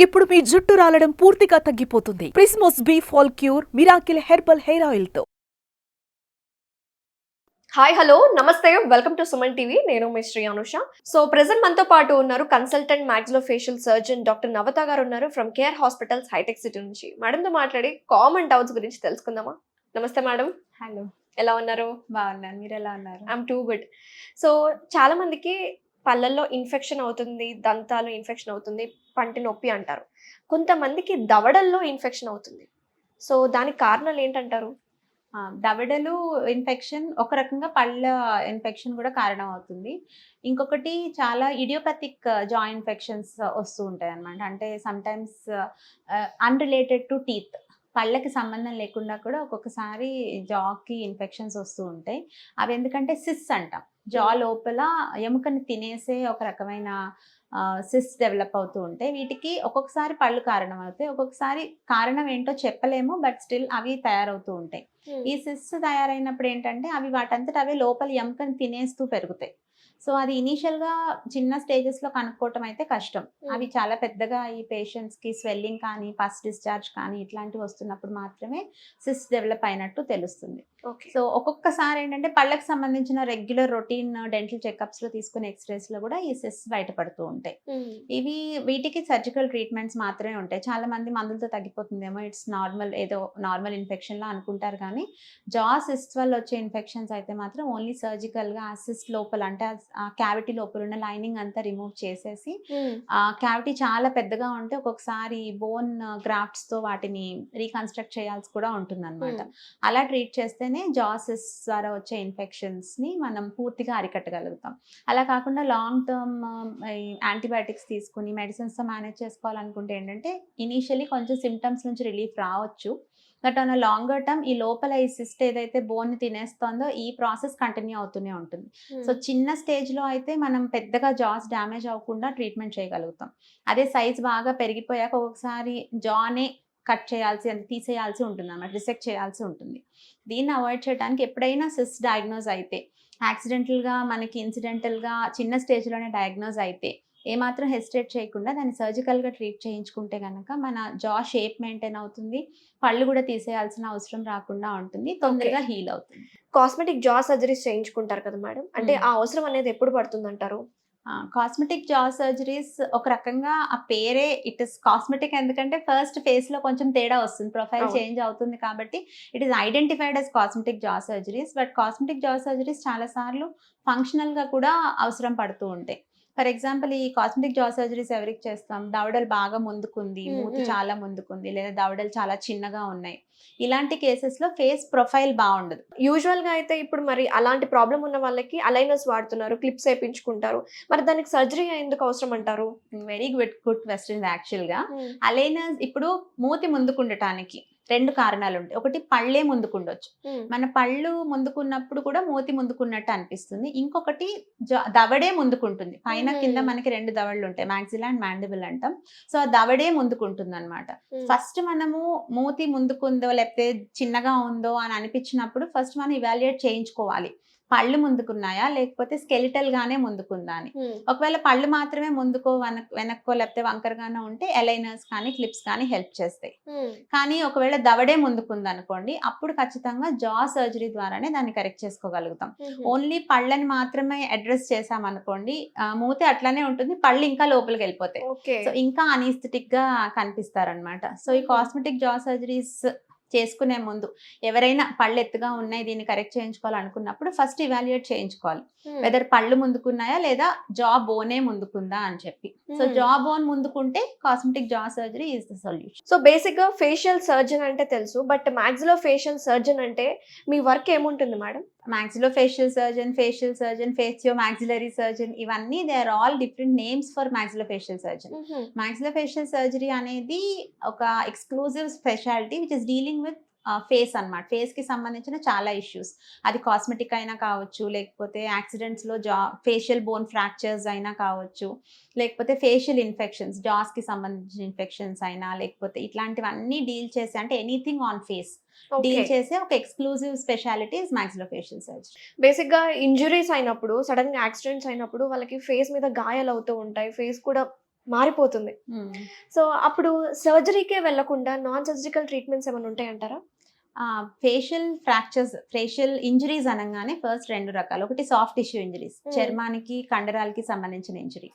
ఇప్పుడు మీ జుట్టు రాలడం పూర్తిగా తగ్గిపోతుంది. Prismos B fall cure miracle herbal hair oil తో. హాయ్ హలో నమస్తే వెల్కమ్ టు సుమన్ టీవీ. నేను మీ శ్రీ అనుష. సో ప్రెసెంట్ మనతో పాటు ఉన్నారు consultant maxillofacial surgeon doctor Navata గారు ఉన్నారు ఫ్రమ్ కేర్ హాస్పిటల్స్ హైటెక్ సిటీ నుంచి. మేడంతో మాట్లాడి కామన్ డౌట్స్ గురించి తెలుసుకుందామా? నమస్తే మేడం. హలో, ఎలా ఉన్నారు? బాగున్నాను. మీరు ఎలా ఉన్నారు? I'm too good. సో చాలా మందికి పళ్ళల్లో ఇన్ఫెక్షన్ అవుతుంది, దంతాలు ఇన్ఫెక్షన్ అవుతుంది, పంటి నొప్పి అంటారు. కొంతమందికి దవడల్లో ఇన్ఫెక్షన్ అవుతుంది. సో దానికి కారణాలు ఏంటంటారు? దవడలు ఇన్ఫెక్షన్ ఒక రకంగా పళ్ళ ఇన్ఫెక్షన్ కూడా కారణం అవుతుంది. ఇంకొకటి చాలా ఇడియోపతిక్ జాయింట్ ఇన్ఫెక్షన్స్ వస్తూ ఉంటాయి అన్నమాట. అంటే సమ్టైమ్స్ అన్రిలేటెడ్ టు టీత్, పళ్ళకి సంబంధం లేకుండా కూడా ఒక్కొక్కసారి జాకి ఇన్ఫెక్షన్స్ వస్తూ ఉంటాయి. అవి ఎందుకంటే సిస్ అంటాం, జా లోపల ఎముకని తినేసే ఒక రకమైన సిస్ డెవలప్ అవుతూ ఉంటాయి. వీటికి ఒక్కొక్కసారి పళ్ళు కారణం అవుతాయి, ఒక్కొక్కసారి కారణం ఏంటో చెప్పలేము, బట్ స్టిల్ అవి తయారవుతూ ఉంటాయి. ఈ సిస్ తయారైనప్పుడు ఏంటంటే అవి వాటంతట అవే లోపల ఎముకని తినేస్తూ పెరుగుతాయి. సో అది ఇనీషియల్గా చిన్న స్టేజెస్లో కనుక్కోవటం అయితే కష్టం. అవి చాలా పెద్దగా ఈ పేషెంట్స్కి స్వెల్లింగ్ కానీ పస్ డిశ్చార్జ్ కానీ ఇట్లాంటివి వస్తున్నప్పుడు మాత్రమే సిస్ డెవలప్ అయినట్టు తెలుస్తుంది. సో ఒక్కొక్కసారి ఏంటంటే పళ్ళకి సంబంధించిన రెగ్యులర్ రొటీన్ డెంటల్ చెకప్స్లో తీసుకునే ఎక్స్రేస్లో కూడా ఈ సిస్ బయటపడుతూ ఉంటాయి. వీటికి సర్జికల్ ట్రీట్మెంట్స్ మాత్రమే ఉంటాయి. చాలా మంది మందులతో తగ్గిపోతుందేమో, ఇట్స్ నార్మల్, ఏదో నార్మల్ ఇన్ఫెక్షన్లా అనుకుంటారు. కానీ జా సిస్ట్ వల్ల వచ్చే ఇన్ఫెక్షన్స్ అయితే మాత్రం ఓన్లీ సర్జికల్గా ఆ సిస్ట్ లోపల, అంటే ఆ క్యావిటీ లోపల ఉన్న లైనింగ్ అంతా రిమూవ్ చేసేసి, ఆ క్యావిటీ చాలా పెద్దగా ఉంటే ఒక్కొక్కసారి బోన్ గ్రాఫ్ట్స్ తో వాటిని రీకన్స్ట్రక్ట్ చేయాల్సి కూడా ఉంటుంది అనమాట. అలా ట్రీట్ చేస్తేనే జాసిస్ ద్వారా వచ్చే ఇన్ఫెక్షన్స్ ని మనం పూర్తిగా అరికట్టగలుగుతాం. అలా కాకుండా లాంగ్ టర్మ్ యాంటీబయాటిక్స్ తీసుకుని మెడిసిన్స్ తో మేనేజ్ చేసుకోవాలనుకుంటే ఏంటంటే ఇనీషియలీ కొంచెం సిమ్టమ్స్ నుంచి రిలీఫ్ రావచ్చు, బట్ ఆన్ లాంగర్ టర్మ్ ఈ లోపల ఈ సిస్ట్ ఏదైతే బోన్ ని తినేస్తుందో ఈ ప్రాసెస్ కంటిన్యూ అవుతూనే ఉంటుంది. సో చిన్న స్టేజ్లో అయితే మనం పెద్దగా జాస్ డ్యామేజ్ అవ్వకుండా ట్రీట్మెంట్ చేయగలుగుతాం. అదే సైజ్ బాగా పెరిగిపోయాక ఒక్కొక్కసారి జానే కట్ చేయాల్సి, తీసేయాల్సి ఉంటుంది అన్నమాట, రిసెక్ట్ చేయాల్సి ఉంటుంది. దీన్ని అవాయిడ్ చేయడానికి ఎప్పుడైనా సిస్ట్ డయాగ్నోజ్ అయితే, యాక్సిడెంటల్గా మనకి ఇన్సిడెంటల్గా చిన్న స్టేజ్లోనే డయాగ్నోజ్ అయితే ఏమాత్రం హెసిటేట్ చేయకుండా దాన్ని సర్జికల్గా ట్రీట్ చేయించుకుంటే కనుక మన జా షేప్ మెయింటైన్ అవుతుంది, పళ్ళు కూడా తీసేయాల్సిన అవసరం రాకుండా ఉంటుంది, తొందరగా హీల్ అవుతుంది. కాస్మెటిక్ జా సర్జరీస్ చేయించుకుంటారు కదా మేడం, అంటే ఆ అవసరం అనేది ఎప్పుడు పడుతుంది అంటారు? కాస్మెటిక్ జా సర్జరీస్ ఒక రకంగా ఆ పేరే ఇట్ ఇస్ కాస్మెటిక్, ఎందుకంటే ఫస్ట్ ఫేస్ లో కొంచెం తేడా వస్తుంది, ప్రొఫైల్ చేంజ్ అవుతుంది కాబట్టి it is identified as cosmetic జా సర్జరీస్. బట్ కాస్మెటిక్ జా సర్జరీస్ చాలా సార్లు ఫంక్షనల్ గా కూడా అవసరం పడుతూ ఉంటాయి. ఫర్ ఎగ్జాంపుల్ ఈ కాస్మెటిక్ జా సర్జరీస్ ఎవరికి చేస్తాం? దవడలు బాగా ముందుకుంది, మూతి చాలా ముందుకుంది, లేదా దవడలు చాలా చిన్నగా ఉన్నాయి, ఇలాంటి కేసెస్ లో ఫేస్ ప్రొఫైల్ బాగుండదు. యూజువల్ గా అయితే ఇప్పుడు మరి అలాంటి ప్రాబ్లం ఉన్న వాళ్ళకి అలైనర్స్ వాడుతున్నారు, క్లిప్స్ వేయించుకుంటారు, మరి దానికి సర్జరీ ఎందుకు అవసరం అంటారు? Very good question. యాక్చువల్ గా అలైనర్స్ ఇప్పుడు మూతి ముందుకుండటానికి రెండు కారణాలు ఉంటాయి. ఒకటి పళ్ళే ముందుకుండొచ్చు, మన పళ్ళు ముందుకున్నప్పుడు కూడా మూతి ముందుకున్నట్టు అనిపిస్తుంది. ఇంకొకటి దవడే ముందుకుంటుంది, పైన కింద మనకి రెండు దవడలు ఉంటాయి, మాక్సిలా అండ్ మాండిబుల్ అంటాం. సో ఆ దవడే ముందుకుంటుంది అనమాట. ఫస్ట్ మనము మూతి ముందుకుందో లేకపోతే చిన్నగా ఉందో అని అనిపించినప్పుడు ఫస్ట్ మనం ఇవాల్యుయేట్ చేయించుకోవాలి, పళ్ళు ముందుకున్నాయా లేకపోతే స్కెలిటల్ గానే ముందుకుందా అని. ఒకవేళ పళ్ళు మాత్రమే ముందుకో వెనక్కో లేకపోతే వంకరగానో ఉంటే అలైనర్స్ కానీ క్లిప్స్ కానీ హెల్ప్ చేస్తాయి. కానీ ఒకవేళ దవడే ముందుకుంది అనుకోండి, అప్పుడు ఖచ్చితంగా జా సర్జరీ ద్వారానే దాన్ని కరెక్ట్ చేసుకోగలుగుతాం. ఓన్లీ పళ్ళని మాత్రమే అడ్రస్ చేసామనుకోండి, మూతి అట్లానే ఉంటుంది, పళ్ళు ఇంకా లోపలికి వెళ్ళిపోతాయి, సో ఇంకా అనీస్థెటిక్ గా కనిపిస్తారనమాట. సో ఈ కాస్మెటిక్ జా సర్జరీస్ చేసుకునే ముందు ఎవరైనా పళ్ళు ఎత్తుగా ఉన్నాయి, దీన్ని కరెక్ట్ చేయించుకోవాలనుకున్నప్పుడు ఫస్ట్ ఇవాల్యుయేట్ చేయించుకోవాలి, వెదర్ పళ్ళు ముందుకున్నాయా లేదా జా బోనే ముందుకుందా అని చెప్పి. సో జా బోన్ ముందుకుంటే cosmetic jaw surgery is the solution. So basic గా ఫేషియల్ సర్జన్ అంటే తెలుసు, బట్ మాక్సిలోఫేషియల్ సర్జన్ అంటే మీ వర్క్ ఏముంటుంది madam? Maxillofacial surgeon, facial surgeon, facio maxillary surgeon, ఇవన్నీ they are all different names for maxillofacial surgeon. Maxillofacial surgery అనేది ఒక exclusive speciality which is dealing with face అన్నమాట. Face కి సంబంధించిన చాలా ఇష్యూస్, అది కాస్మెటిక్ అయినా కావచ్చు, లేకపోతే యాక్సిడెంట్స్ లో ఫేషియల్ బోన్ ఫ్రాక్చర్స్ అయినా కావచ్చు, లేకపోతే ఫేషియల్ ఇన్ఫెక్షన్స్, జాస్ కి సంబంధించిన ఇన్ఫెక్షన్స్ అయినా, లేకపోతే ఇట్లాంటివన్నీ డీల్ చేసి, అంటే ఎనీథింగ్ ఆన్ ఫేస్ డీల్ చేసే ఒక exclusive speciality is maxillofacial surgery. Basic గా ఇంజురీస్ అయినప్పుడు, సడన్ గా యాక్సిడెంట్స్ అయినప్పుడు వాళ్ళకి ఫేస్ మీద గాయాలు అవుతూ ఉంటాయి, ఫేస్ కూడా మారిపోతుంది. సో అప్పుడు సర్జరీకే వెళ్లకుండా నాన్ సర్జికల్ ట్రీట్మెంట్స్ ఏమైనా ఉంటాయంటారా? ఫేషియల్ ఇంజరీస్ అనగానే ఫస్ట్ 2 రకాలు. ఒకటి సాఫ్ట్ టిష్యూ ఇంజరీస్, చర్మానికి కండరాలకి సంబంధించిన ఇంజరీ.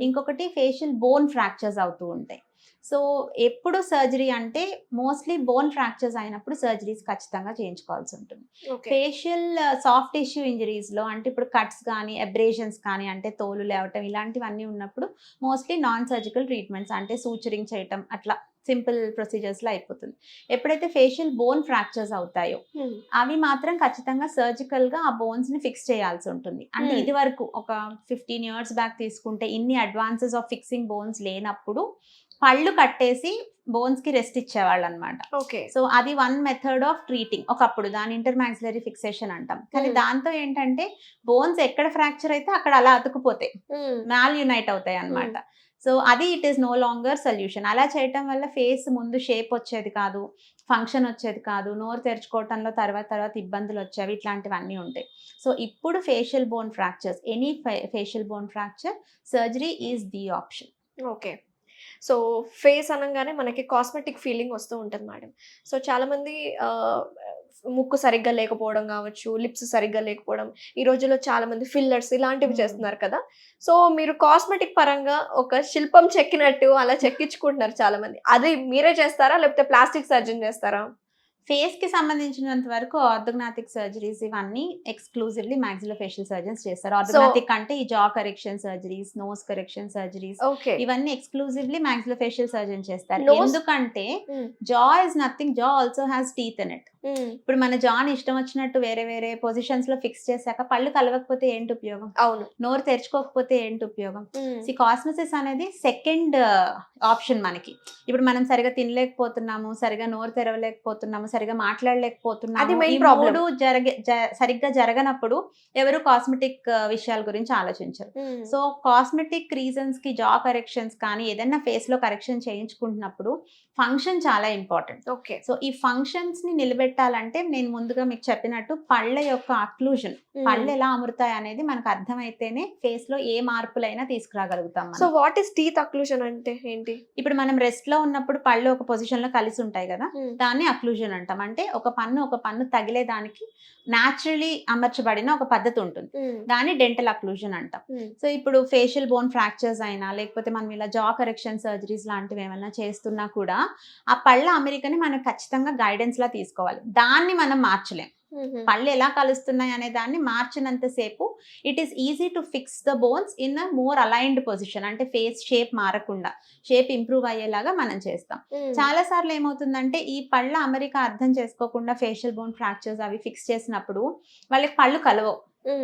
ఇంకొకటి ఫేషియల్ బోన్ ఫ్రాక్చర్స్ అవుతూ ఉంటాయి. సో ఎప్పుడు సర్జరీ అంటే మోస్ట్లీ బోన్ ఫ్రాక్చర్స్ అయినప్పుడు సర్జరీస్ ఖచ్చితంగా చేయించుకోవాల్సి ఉంటుంది. ఫేషియల్ సాఫ్ట్ టిష్యూ ఇంజరీస్లో అంటే ఇప్పుడు కట్స్ కానీ అబ్రేషన్స్ కానీ అంటే తోలు లేవటం ఇలాంటివన్నీ ఉన్నప్పుడు మోస్ట్లీ నాన్ సర్జికల్ ట్రీట్మెంట్స్ అంటే సూచరింగ్ చేయటం అట్లా సింపుల్ ప్రొసీజర్స్లో అయిపోతుంది. ఎప్పుడైతే ఫేషియల్ బోన్ ఫ్రాక్చర్స్ అవుతాయో అవి మాత్రం ఖచ్చితంగా సర్జికల్గా ఆ బోన్స్ని ఫిక్స్ చేయాల్సి ఉంటుంది. అంటే ఇది వరకు ఒక 15 years బ్యాక్ తీసుకుంటే ఇన్ని అడ్వాన్సెస్ ఆఫ్ ఫిక్సింగ్ బోన్స్ లేనప్పుడు పళ్ళు కట్టేసి బోన్స్ కి రెస్ట్ ఇచ్చేవాళ్ళు అనమాట. సో అది 1 మెథడ్ ఆఫ్ ట్రీటింగ్ ఒకప్పుడు, దాని ఇంటర్మాక్సిలరీ ఫిక్సేషన్ అంటాం. కానీ దాంతో ఏంటంటే బోన్స్ ఎక్కడ ఫ్రాక్చర్ అయితే అక్కడ అలా అతుకుపోతాయి, మ్యాల్ యునైట్ అవుతాయి అనమాట. సో అది it is no longer solution. అలా చేయటం వల్ల ఫేస్ ముందు షేప్ వచ్చేది కాదు, ఫంక్షన్ వచ్చేది కాదు, నోరు తెరుచుకోవటంలో తర్వాత ఇబ్బందులు వచ్చేవి, ఇట్లాంటివన్నీ ఉంటాయి. సో ఇప్పుడు facial bone fractures, any facial bone fracture surgery is the option. Okay. So face అనగానే మనకి కాస్మెటిక్ ఫీలింగ్ వస్తూ ఉంటుంది మేడం. సో చాలామంది ముక్కు సరిగ్గా లేకపోవడం కావచ్చు, లిప్స్ సరిగ్గా లేకపోవడం, ఈ రోజుల్లో చాలామంది ఫిల్లర్స్ ఇలాంటివి చేస్తున్నారు కదా. సో మీరు కాస్మెటిక్ పరంగా ఒక శిల్పం చెక్కినట్టు అలా చెక్కించుకుంటున్నారు చాలామంది. అది మీరే చేస్తారా లేకపోతే ప్లాస్టిక్ సర్జన్ చేస్తారా? ఫేస్ కి సంబంధించినంత వరకు ఆర్థోగ్నాటిక్ సర్జరీస్ ఇవన్నీ ఎక్స్క్లూజివ్లీ మాక్సిలోఫేషియల్ సర్జన్స్ చేస్తారు. ఆర్థోగ్నాటిక్ అంటే ఈ jaw correction surgeries, nose correction surgeries ఇవన్నీ ఎక్స్క్లూజివ్లీ మాక్సిలోఫేషియల్ సర్జన్ చేస్తారు. ఎందుకంటే jaw is nothing, jaw also has teeth in it. ఇప్పుడు మన జాన్ ఇష్టం వచ్చినట్టు వేరే వేరే పొజిషన్స్ లో ఫిక్స్ చేశాక పళ్ళు కలవకపోతే ఏంటి ఉపయోగం? అవును. నోరు తెరుచుకోకపోతే ఏంటి ఉపయోగం? కాస్మెసిస్ అనేది సెకండ్ ఆప్షన్ మనకి. ఇప్పుడు మనం సరిగా తినలేకపోతున్నాము, సరిగా నోరు తెరవలేకపోతున్నాము, సరిగా మాట్లాడలేకపోతున్నాము, ఈ మూడు సరిగ్గా జరగనప్పుడు ఎవరు కాస్మెటిక్ విషయాల గురించి ఆలోచించరు. సో కాస్మెటిక్ రీజన్స్ కి జా కరెక్షన్స్ కానీ ఏదైనా ఫేస్ లో కరెక్షన్ చేయించుకుంటున్నప్పుడు ఫంక్షన్ చాలా ఇంపార్టెంట్. ఓకే. సో ఈ ఫంక్షన్స్ ని నిలబెట్టాలంటే నేను ముందుగా మీకు చెప్పినట్టు పళ్ళ యొక్క అక్లూజన్, పళ్ళు ఎలా అమరుతాయి అనేది మనకు అర్థమైతేనే ఫేస్ లో ఏ మార్పులైనా తీసుకురాగలుగుతాం. So what is teeth occlusion అంటే ఏంటి? ఇప్పుడు మనం రెస్ట్ లో ఉన్నప్పుడు పళ్ళు ఒక పొజిషన్ లో కలిసి ఉంటాయి కదా, దాన్ని అక్లూజన్ అంటాం. అంటే ఒక పన్ను తగిలేదానికి న్యాచురలీ అమర్చబడిన ఒక పద్ధతి ఉంటుంది, దాన్ని డెంటల్ అక్లూజన్ అంటాం. సో ఇప్పుడు ఫేషియల్ బోన్ ఫ్రాక్చర్స్ అయినా లేకపోతే మనం ఇలా జా కరెక్షన్ సర్జరీస్ లాంటివి ఏమైనా చేస్తున్నా కూడా ఆ పళ్ళ అమెరికని మనం ఖచ్చితంగా గైడెన్స్ లా తీసుకోవాలి. దాన్ని మనం మార్చలేం. పళ్ళు ఎలా కలుస్తున్నాయి అనే దాన్ని మార్చినంతసేపు it is easy to fix the bones in a more aligned position. అంటే ఫేస్ షేప్ మారకుండా షేప్ ఇంప్రూవ్ అయ్యేలాగా మనం చేస్తాం. చాలా సార్లు ఏమవుతుందంటే ఈ పళ్ళ అమరిక అర్థం చేసుకోకుండా ఫేషియల్ బోన్ ఫ్రాక్చర్స్ అవి ఫిక్స్ చేసినప్పుడు వాళ్ళకి పళ్ళు కలవవు.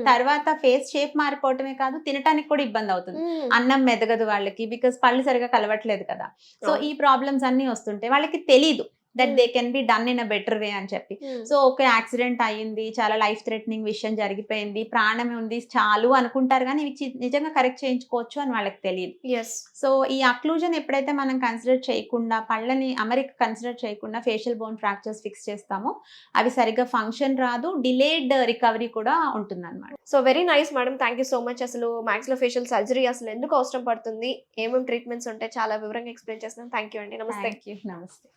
తర్వాత ఫేస్ షేప్ మారిపోవటమే కాదు, తినటానికి కూడా ఇబ్బంది అవుతుంది. అన్నం మెదగదు వాళ్ళకి, బికాస్ పళ్ళు సరిగా కలవట్లేదు కదా. సో ఈ ప్రాబ్లమ్స్ అన్ని వస్తుంటాయి. వాళ్ళకి తెలీదు that they can be done in a better way అని చెప్పి. సో ఓకే, యాక్సిడెంట్ అయ్యింది, చాలా లైఫ్ థ్రెటనింగ్ విషయం జరిగిపోయింది, ప్రాణం ఉంది చాలు అనుకుంటారు, కానీ ఇవి నిజంగా కరెక్ట్ చేయించుకోవచ్చు అని వాళ్ళకి తెలియదు. సో ఈ అక్లూజన్ ఎప్పుడైతే మనం కన్సిడర్ చేయకుండా, పళ్ళని అమరిక కన్సిడర్ చేయకుండా ఫేషియల్ బోన్ ఫ్రాక్చర్స్ ఫిక్స్ చేస్తామో అవి సరిగ్గా ఫంక్షన్ రాదు, డిలేడ్ రికవరీ కూడా ఉంటుంది అనమాట. So very nice madam, thank you so much. అసలు మాక్సిలోఫేషియల్ సర్జరీ అసలు ఎందుకు అవసరం పడుతుంది, ఏమేమి ట్రీట్మెంట్స్ ఉంటాయి, చాలా వివరంగా ఎక్స్ప్లెయిన్ చేస్తున్నాం. థ్యాంక్ యూ అండి. నమస్తే. నమస్తే.